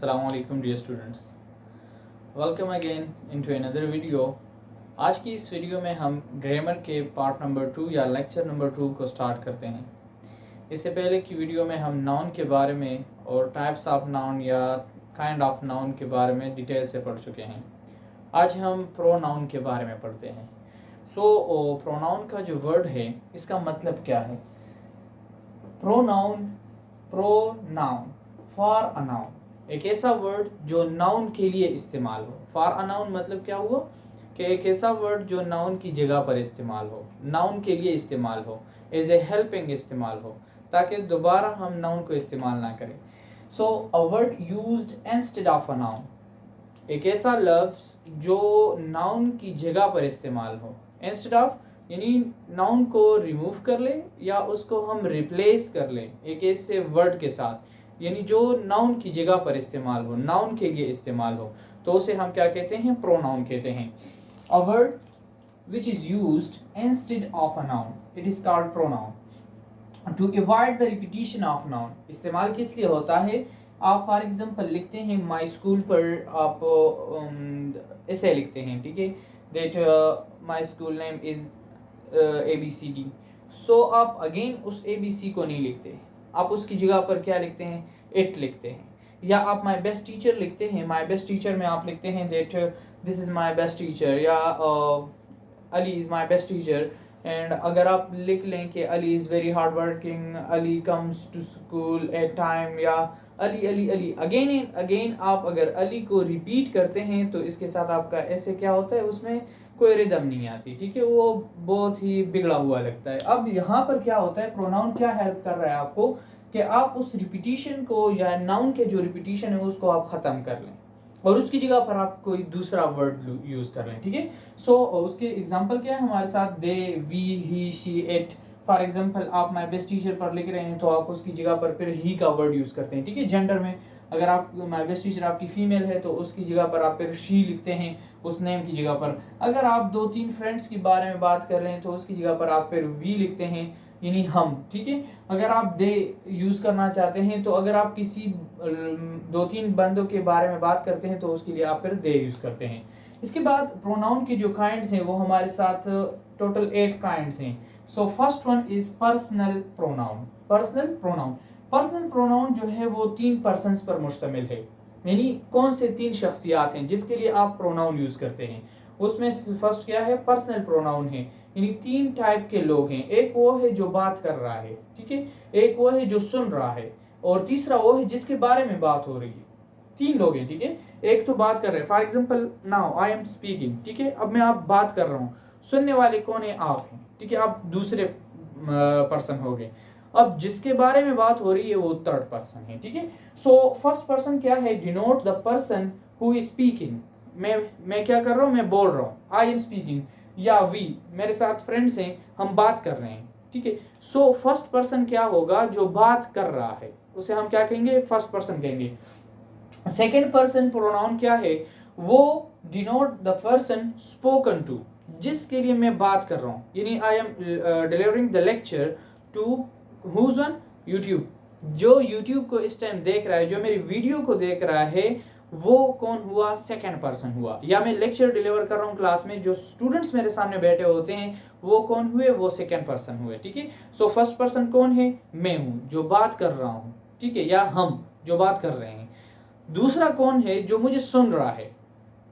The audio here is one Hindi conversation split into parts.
Assalamu alaikum dear students. Welcome again into another video. आज की इस वीडियो में हम ग्रामर के पार्ट नंबर 2 या लेक्चर नंबर 2 को स्टार्ट करते हैं। इससे पहले की वीडियो में हम नाउन के बारे में और टाइप्स ऑफ नाउन या काइंड ऑफ नाउन के बारे में डिटेल से पढ़ चुके हैं। आज हम प्रोनाउन के बारे में पढ़ते हैं। प्रोनाउन का जो वर्ड है इसका मतलब क्या है? प्रोनाउन फॉर अ नाउन, एक ऐसा वर्ड जो नाउन के लिए इस्तेमाल हो। फॉर अ नाउन मतलब क्या हुआ कि एक ऐसा वर्ड जो नाउन की जगह पर इस्तेमाल हो, नाउन के लिए इस्तेमाल हो, एज ए हेल्पिंग इस्तेमाल हो, ताकि दोबारा हम नाउन को इस्तेमाल ना करें। So a word used instead of a noun, एक ऐसा लफ्ज जो नाउन की जगह पर इस्तेमाल हो। इंस्टेड ऑफ यानी नाउन को रिमूव कर ले या उसको हम रिप्लेस कर लें एक ऐसे वर्ड के साथ, यानी जो नाउन की जगह पर इस्तेमाल हो, नाउन के लिए इस्तेमाल हो, तो उसे हम क्या कहते हैं? प्रोनाउन कहते हैं। A word which is used instead of a noun, it is called pronoun to avoid the repetition of noun। इस्तेमाल किस लिए होता है? आप फॉर एग्जांपल लिखते हैं माई स्कूल पर, आप ऐसे लिखते हैं, ठीक है, that my school name is ABCD। सो आप अगेन उस ABC को नहीं लिखते, आप उसकी जगह पर क्या लिखते हैं? इट लिखते हैं। या आप माई बेस्ट टीचर लिखते हैं, माई बेस्ट टीचर में आप लिखते हैं that this is my best teacher, या Ali is my best teacher. And अगर आप लिख लें कि Ali is very hard working, Ali comes to school at time, या Ali Ali Ali again and again, आप अगर अली को रिपीट करते हैं तो इसके साथ आपका ऐसे क्या होता है, उसमें कोई रिदम नहीं आती, ठीक है, वो बहुत ही बिगड़ा हुआ लगता है। अब यहाँ पर क्या होता है, प्रोनाउन क्या हेल्प कर रहा है आपको कि आप उस रिपीटिशन को या नाउन के जो रिपीटिशन है उसको आप ख़त्म कर लें और उसकी जगह पर आप कोई दूसरा वर्ड यूज कर लें, ठीक है। सो उसके एग्जांपल क्या है हमारे साथ? They, we, he, she, it. For example आप माई बेस्ट टीचर पर लिख रहे हैं तो आप उसकी जगह पर फिर ही का वर्ड यूज करते हैं, ठीक है। जेंडर में अगर आप माई बेस्ट टीचर आपकी फीमेल है तो उसकी जगह पर आप फिर शी लिखते हैं उस नेम की जगह पर। अगर आप 2-3 फ्रेंड्स के बारे में बात कर रहे हैं तो उसकी जगह पर आप फिर वी लिखते हैं, यानी हम, ठीक है। अगर आप दे यूज करना चाहते हैं तो अगर आप किसी 2-3 बंदों के बारे में बात करते हैं तो उसके लिए आप फिर दे यूज करते हैं। इसके बाद प्रोनाउन के जो काइंड्स हैं वो हमारे साथ टोटल 8 काइंड्स हैं। So first one is personal pronoun. Personal pronoun जो है वो 3 पर्सन्स पर मुश्तमिल है, यानी कौन से 3 शख्सियात हैं जिसके लिए आप प्रोनाउन यूज करते हैं। उसमें फर्स्ट क्या है? पर्सनल प्रोनाउन है, यानी 3 टाइप के लोग हैं। एक वो है जो बात कर रहा है, ठीक है, एक वो है जो सुन रहा है, और तीसरा वो है जिसके बारे में बात हो रही है। 3 लोग हैं, ठीक है। एक तो बात कर रहे हैं, for example now I am speaking, ठीक है, अब मैं आप बात कर रहा हूँ। सुनने वाले कौन है? आप हैं, ठीक है, आप दूसरे पर्सन हो गए। अब जिसके बारे में बात हो रही है वो थर्ड पर्सन है, ठीक है। सो फर्स्ट पर्सन क्या है? Denote the person who is speaking. मैं क्या कर रहा हूँ? मैं बोल रहा हूँ, आई एम स्पीकिंग। या वी, मेरे साथ फ्रेंड्स हैं, हम बात कर रहे हैं, ठीक है। सो फर्स्ट पर्सन क्या होगा? जो बात कर रहा है उसे हम क्या कहेंगे? फर्स्ट पर्सन कहेंगे। सेकेंड पर्सन प्रोनाउन क्या है? वो denote the person spoken to, जिसके लिए मैं बात कर रहा हूँ, यानी I am delivering the lecture to whom one? YouTube. जो यूट्यूब को इस टाइम देख रहा है, जो मेरी वीडियो को देख रहा है, वो कौन हुआ? सेकंड पर्सन हुआ। या मैं लेक्चर डिलीवर कर रहा हूँ क्लास में, जो स्टूडेंट्स मेरे सामने बैठे होते हैं वो कौन हुए? वो सेकंड पर्सन हुए, ठीक है। सो फर्स्ट पर्सन कौन है? मैं हूँ जो बात कर रहा हूँ, ठीक है, या हम जो बात कर रहे हैं। दूसरा कौन है? जो मुझे सुन रहा है,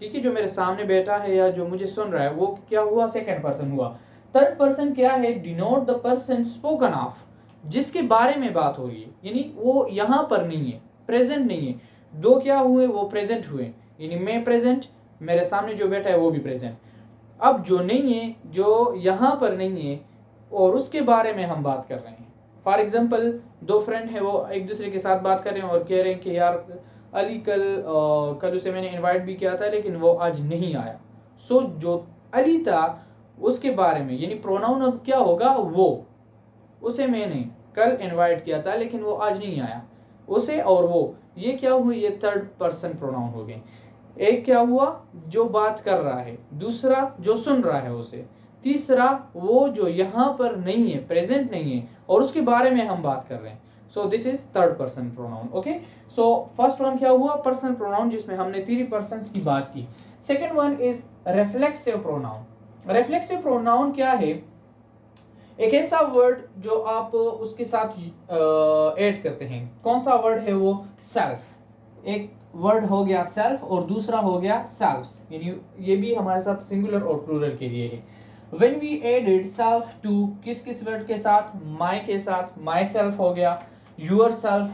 ठीक है, जो मेरे सामने बैठा है या जो मुझे सुन रहा है, वो क्या हुआ? सेकंड पर्सन हुआ। थर्ड पर्सन क्या है? Denote the person spoken of, जिसके बारे में बात हो रही है, यानी वो यहाँ पर नहीं है, प्रेजेंट नहीं है। दो क्या हुए? वो प्रेजेंट हुए, यानी मैं प्रेजेंट, मेरे सामने जो बैठा है वो भी प्रेजेंट। अब जो नहीं है, जो यहाँ पर नहीं है, और उसके बारे में हम बात कर रहे हैं। फॉर एग्जाम्पल 2 फ्रेंड है, वो एक दूसरे के साथ बात कर रहे हैं और कह रहे हैं कि यार अली कल उसे मैंने इनवाइट भी किया था लेकिन वो आज नहीं आया। सो जो अली था उसके बारे में, यानी प्रोनाउन अब क्या होगा? वो, उसे मैंने कल इनवाइट किया था लेकिन वो आज नहीं आया। उसे और वो, ये क्या हुए? ये थर्ड पर्सन प्रोनाउन हो गए। एक क्या हुआ? जो बात कर रहा है, दूसरा जो सुन रहा है उसे, तीसरा वो जो यहाँ पर नहीं है, प्रेजेंट नहीं है, और उसके बारे में हम बात कर रहे हैं। So this is third person pronoun. Okay, so first one क्या हुआ, पर्सनल प्रोनाउन, जिसमें हमने 3 पर्सन्स की बात की। Second one is reflexive pronoun. Reflexive pronoun क्या है, एक ऐसा वर्ड जो आप उसके साथ ऐड करते हैं। कौन सा वर्ड है वो, सेल्फ। एक वर्ड हो गया सेल्फ और दूसरा हो गया सेल्व्स, यानी ये भी हमारे साथ सिंगुलर और प्लूरल के लिए है। When we added self to किस किस वर्ड के साथ, माई के साथ, माई सेल्फ हो गया, यूर सेल्फ,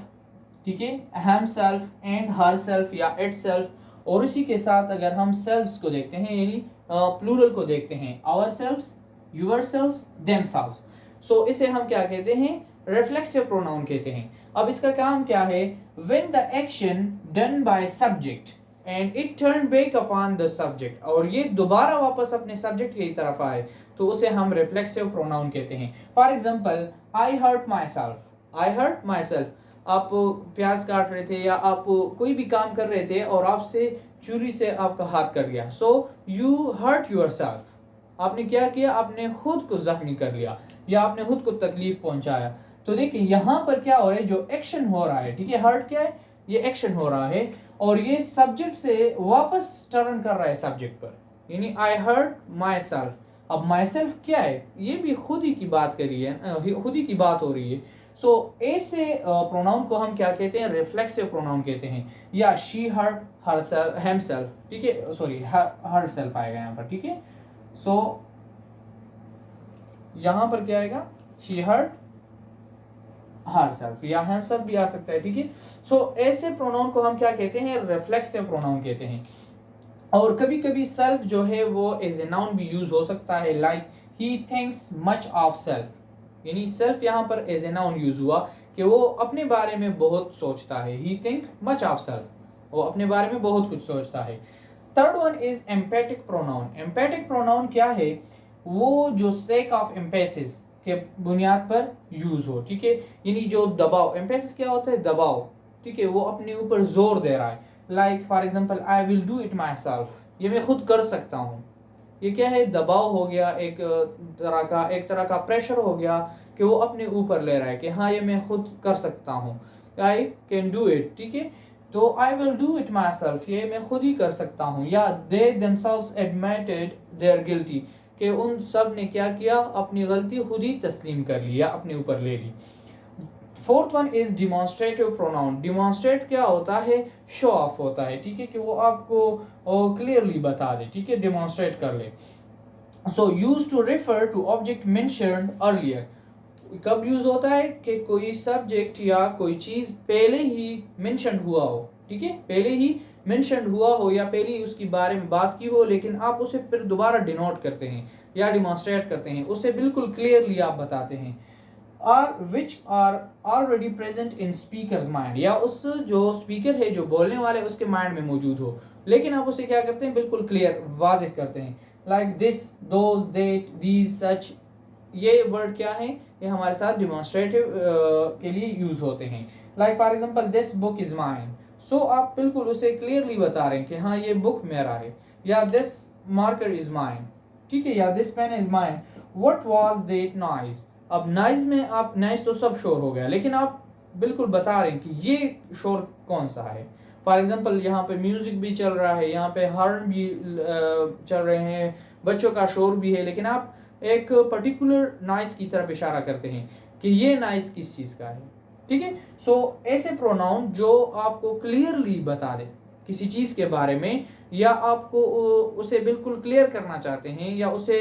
ठीक है, हम सेल्फ एंड हर सेल्फ या इट सेल्फ, और उसी के साथ अगर हम सेल्व्स को देखते हैं यानी प्लूरल को देखते हैं, आवर सेल्व्स, yourselves, themselves, सो इसे हम क्या कहते हैं, रिफ्लेक्सिव प्रोनाउन कहते हैं। अब इसका काम क्या है, when the action done by subject and it turned back upon the subject, और ये दोबारा वापस अपने सब्जेक्ट की तरफ आए तो उसे हम रिफ्लेक्सिव प्रोनाउन कहते हैं। For example, I hurt myself, I hurt myself, आप प्याज काट रहे थे या आप कोई भी काम कर रहे थे और आपसे छुरी से आपका हाथ कट गया, सो यू हर्ट योरसेल्फ, आपने क्या किया, आपने खुद को जख्मी कर लिया या आपने खुद को तकलीफ पहुंचाया। तो देखिए यहाँ पर क्या हो रहा है, जो एक्शन हो रहा है, ठीक है, हर्ट क्या है, ये एक्शन हो रहा है और ये सब्जेक्ट से वापस टर्न कर रहा है सब्जेक्ट पर, यानी आई हर्ट माई सेल्फ। अब माई सेल्फ क्या है, ये भी खुद ही की बात करी है, खुद ही की बात हो रही है। सो ऐसे प्रोनाउन को हम क्या कहते हैं, रिफ्लेक्सिव प्रोनाउन कहते हैं। या she hurt herself, himself, ठीक है, सॉरी हर सेल्फ आएगा यहाँ पर, ठीक है। सो यहां पर क्या आएगा, शी हर्ट हर सेल्फ या हिमसेल्फ भी आ सकता है, ठीक है। सो ऐसे प्रोनाउन को हम क्या कहते हैं, रिफ्लेक्सिव प्रोनाउन कहते हैं। और कभी कभी सेल्फ जो है वो एज ए नाउन भी यूज हो सकता है, like he thinks much of self, यानी सेल्फ यहाँ पर एज ए नाउन यूज हुआ कि वो अपने बारे में बहुत सोचता है, ही थिंक मच ऑफ सेल्फ, वो अपने बारे में बहुत कुछ सोचता है। Third one is empathic pronoun. Empathic pronoun क्या है, वो जो सेक ऑफ एम्फेसिस के बुनियाद पर यूज हो, ठीक है, यानी जो दबाव, एम्फेसिस क्या होता है, दबाव, ठीक है, वो अपने ऊपर जोर दे रहा है। Like for example, I will do it myself, ये मैं खुद कर सकता हूँ, ये क्या है, दबाव हो गया, एक तरह का प्रेशर हो गया कि वो अपने ऊपर ले रहा है कि हाँ ये मैं खुद कर सकता हूँ, आई कैन डू इट, ठीक है। तो I will do it myself, ये मैं खुद ही कर सकता हूँ। या they themselves admitted their guilty, कि उन सब ने क्या किया, अपनी गलती खुद ही तस्लीम कर ली या अपने ऊपर ले ली। Fourth one is demonstrative pronoun. Demonstrate क्या होता है, शो ऑफ होता है, ठीक है, कि वो आपको क्लियरली बता दे, ठीक है, डिमॉन्स्ट्रेट कर ले। So use to refer to object mentioned earlier, कब यूज होता है कि कोई सब्जेक्ट या कोई चीज पहले ही मेंशन हुआ हो, ठीक है, पहले ही मेंशन हुआ हो या पहले ही उसके बारे में बात की हो, लेकिन आप उसे फिर दोबारा डिनोट करते हैं या डिमॉन्स्ट्रेट करते हैं, उसे बिल्कुल क्लियरली आप बताते हैं। Or which are already present in speaker's mind, या उस जो स्पीकर है, जो बोलने वाले, उसके माइंड में मौजूद हो, लेकिन आप उसे क्या करते हैं, बिल्कुल क्लियर वाज़ेह करते हैं। Like this, those, that, these, such, ये वर्ड क्या है, ये हमारे साथ डिमॉन्स्ट्रेटिव के लिए यूज होते हैं। Like for example, this book is mine, so आप बिल्कुल उसे क्लियरली बता रहे हैं कि हाँ ये बुक मेरा है। या दिस मार्कर इज माइन, ठीक है, या this pen is mine. What was that noise, अब नॉइज में आप, नॉइज तो सब शोर हो गया, लेकिन आप बिल्कुल बता रहे हैं कि ये शोर कौन सा है। फॉर एग्जांपल, यहाँ पे म्यूजिक भी चल रहा है, यहाँ पे हॉर्न भी चल रहे हैं, बच्चों का शोर भी है, लेकिन आप एक पर्टिकुलर नॉइज की तरफ इशारा करते हैं कि ये नॉइज किस चीज का है, ठीक है। सो ऐसे प्रोनाउन जो आपको क्लियरली बता दे किसी चीज के बारे में, या आपको उसे बिल्कुल क्लियर करना चाहते हैं, या उसे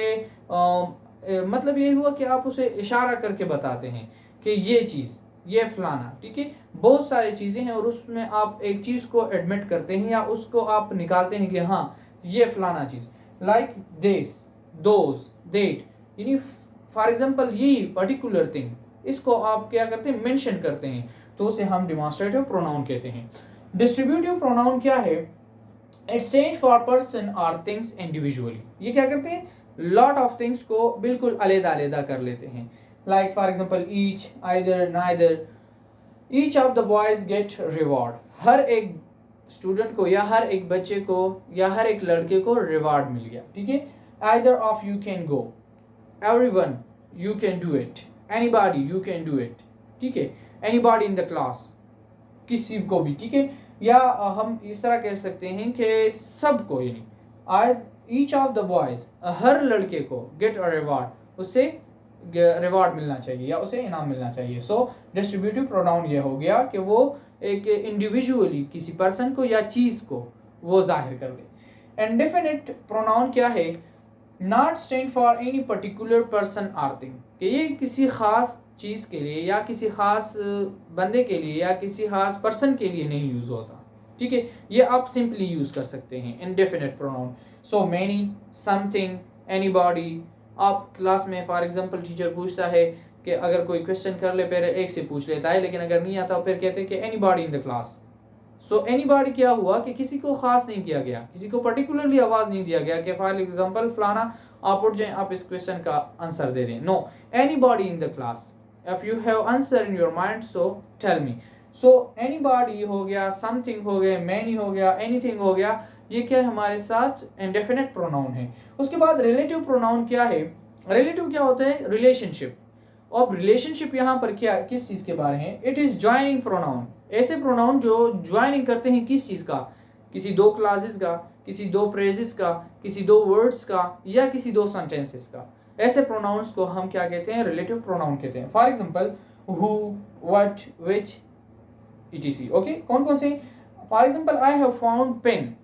मतलब ये हुआ कि आप उसे इशारा करके बताते हैं कि ये चीज, ये फलाना, ठीक है, बहुत सारी चीजें हैं और उसमें आप एक चीज को एडमिट करते हैं या उसको आप निकालते हैं कि हाँ ये फलाना चीज। लाइक दिस, दोज, देट, यानी फॉर एग्जांपल यही पर्टिकुलर थिंग, इसको आप क्या करते हैं, मेंशन करते हैं, तो उसे हम डिमॉन्स्ट्रेटिव प्रोनाउन कहते हैं। डिस्ट्रीब्यूटिव प्रोनाउन क्या है, इट स्टैंड फॉर पर्सन और थिंग्स इंडिविजुअली, ये क्या करते हैं, लॉट ऑफ थिंग्स को बिल्कुल अलग-अलग कर लेते हैं। Like for example, each, either, neither, each of the boys get reward, हर एक स्टूडेंट को या हर एक बच्चे को या हर एक लड़के को रिवॉर्ड मिल गया, ठीक है। Either of you can go, everyone you can do it, anybody you can do it, ठीक है। एनीबॉडी इन द क्लास, किसी को भी, ठीक है। या हम इस तरह कह सकते हैं कि सबको, यानी आई ईच ऑफ द बॉयज, हर लड़के को गेट अ रिवार्ड, उससे रिवार्ड मिलना चाहिए या उसे इनाम मिलना चाहिए। सो डिस्ट्रीब्यूटिव प्रोनाउन ये हो गया कि वो एक इंडिविजुअली किसी पर्सन को या चीज को वो जाहिर कर दे। इंडेफिनिट प्रोनाउन क्या है? Not stand for any particular person or thing, कि ये किसी खास चीज के लिए या किसी खास बंदे के लिए या किसी खास पर्सन के लिए नहीं यूज होता, ठीक है। ये आप सिंपली यूज कर सकते हैं indefinite pronoun. So many, something, anybody. आप क्लास में फॉर एग्जांपल टीचर पूछता है कि अगर कोई क्वेश्चन कर ले पहले एक से पूछ लेता है, लेकिन अगर नहीं आता फिर कहते हैं कि anybody in the class. So anybody क्या हुआ कि किसी को खास नहीं किया गया, किसी को पर्टिकुलरली आवाज नहीं दिया गया कि फॉर एग्जांपल फलाना आप उठ जाएं, आप इस क्वेश्चन का आंसर दे दें। No, anybody in the class. If you have answer in your mind so tell me. So anybody हो गया, समथिंग हो गया, मैनी हो गया, एनीथिंग हो गया, ये क्या हमारे साथ इंडेफिनिट प्रोनाउन है। उसके बाद रिलेटिव प्रोनाउन क्या है? रिलेटिव क्या होता है? रिलेशनशिप। अब रिलेशनशिप यहाँ पर क्या, किस चीज के बारे में? इट इज ज्वाइनिंग प्रोनाउन, ऐसे प्रोनाउन जो ज्वाइनिंग करते हैं किस चीज का? किसी दो क्लासेस का, किसी दो फ्रेजेस का, किसी दो वर्ड्स का, या किसी दो सेंटेंसेस का। ऐसे प्रोनाउंस को हम क्या कहते हैं? रिलेटिव प्रोनाउन कहते हैं। For example who, what, which, etc। Okay, कौन कौन से? For example I have found pen,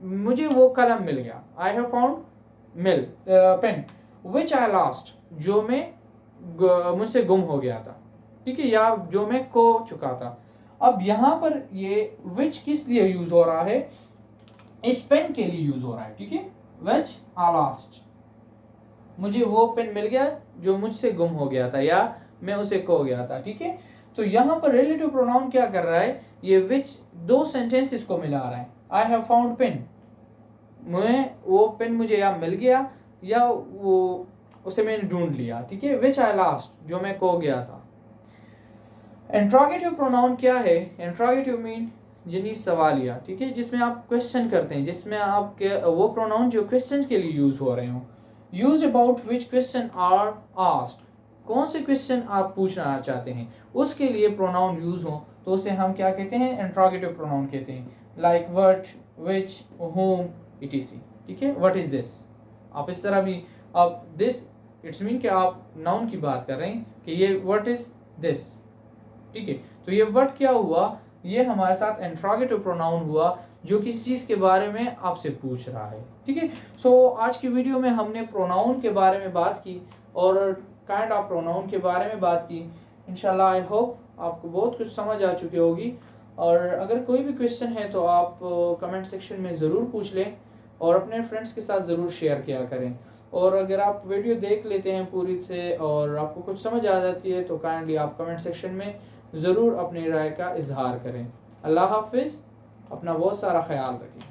मुझे वो कलम मिल गया। I have found pen which I lost, जो मैं मुझसे गुम हो गया था, ठीक है, या जो मैं खो चुका था। अब यहाँ पर ये which किस लिए यूज हो रहा है? इस पेन के लिए यूज हो रहा है, ठीक है। which I lost, मुझे वो पेन मिल गया जो मुझसे गुम हो गया था या मैं उसे खो गया था, ठीक है। तो यहाँ पर रिलेटिव प्रोनाउन क्या कर रहा है? ये which दो सेंटेंसेस को मिला रहा है। आई हैव फाउंड पेन, मैं वो पेन मुझे या मिल गया या वो उसे मैंने ढूंढ लिया, ठीक है। which I lost, जो मैं खो गया था। इंट्रोगेटिव प्रोनाउन क्या है? इंट्रोगेटिव मीन यानी सवालिया, ठीक है, जिसमें आप क्वेश्चन करते हैं, जिसमें आप वो प्रोनाउन जो क्वेश्चन के लिए यूज हो रहे हो। Use about which question are asked, कौन से क्वेश्चन आप पूछना चाहते हैं उसके लिए प्रोनाउन यूज हो तो उसे हम क्या कहते हैं? इंट्रोगेटिव प्रोनाउन कहते हैं। Like what, which, whom, etc, ठीक है। व्हाट इज दिस, आप इस तरह भी, आप दिस इट्स मीन कि आप नाउन की बात कर रहे हैं कि ये व्हाट इज दिस, ठीक है। तो ये व्हाट क्या हुआ? ये हमारे साथ इंट्रोगेटिव प्रोनाउन हुआ जो किसी चीज के बारे में आपसे पूछ रहा है, ठीक है। सो आज की वीडियो में हमने प्रोनाउन के बारे में बात की और काइंड ऑफ प्रोनाउन के बारे में बात की। इंशाल्लाह आई होप आपको बहुत कुछ समझ आ चुकी होगी। और अगर कोई भी क्वेश्चन है तो आप कमेंट सेक्शन में ज़रूर पूछ लें और अपने फ्रेंड्स के साथ ज़रूर शेयर किया करें। और अगर आप वीडियो देख लेते हैं पूरी से और आपको कुछ समझ आ जाती है तो काइंडली आप कमेंट सेक्शन में ज़रूर अपनी राय का इजहार करें। अल्लाह हाफिज़, अपना बहुत सारा ख्याल रखें।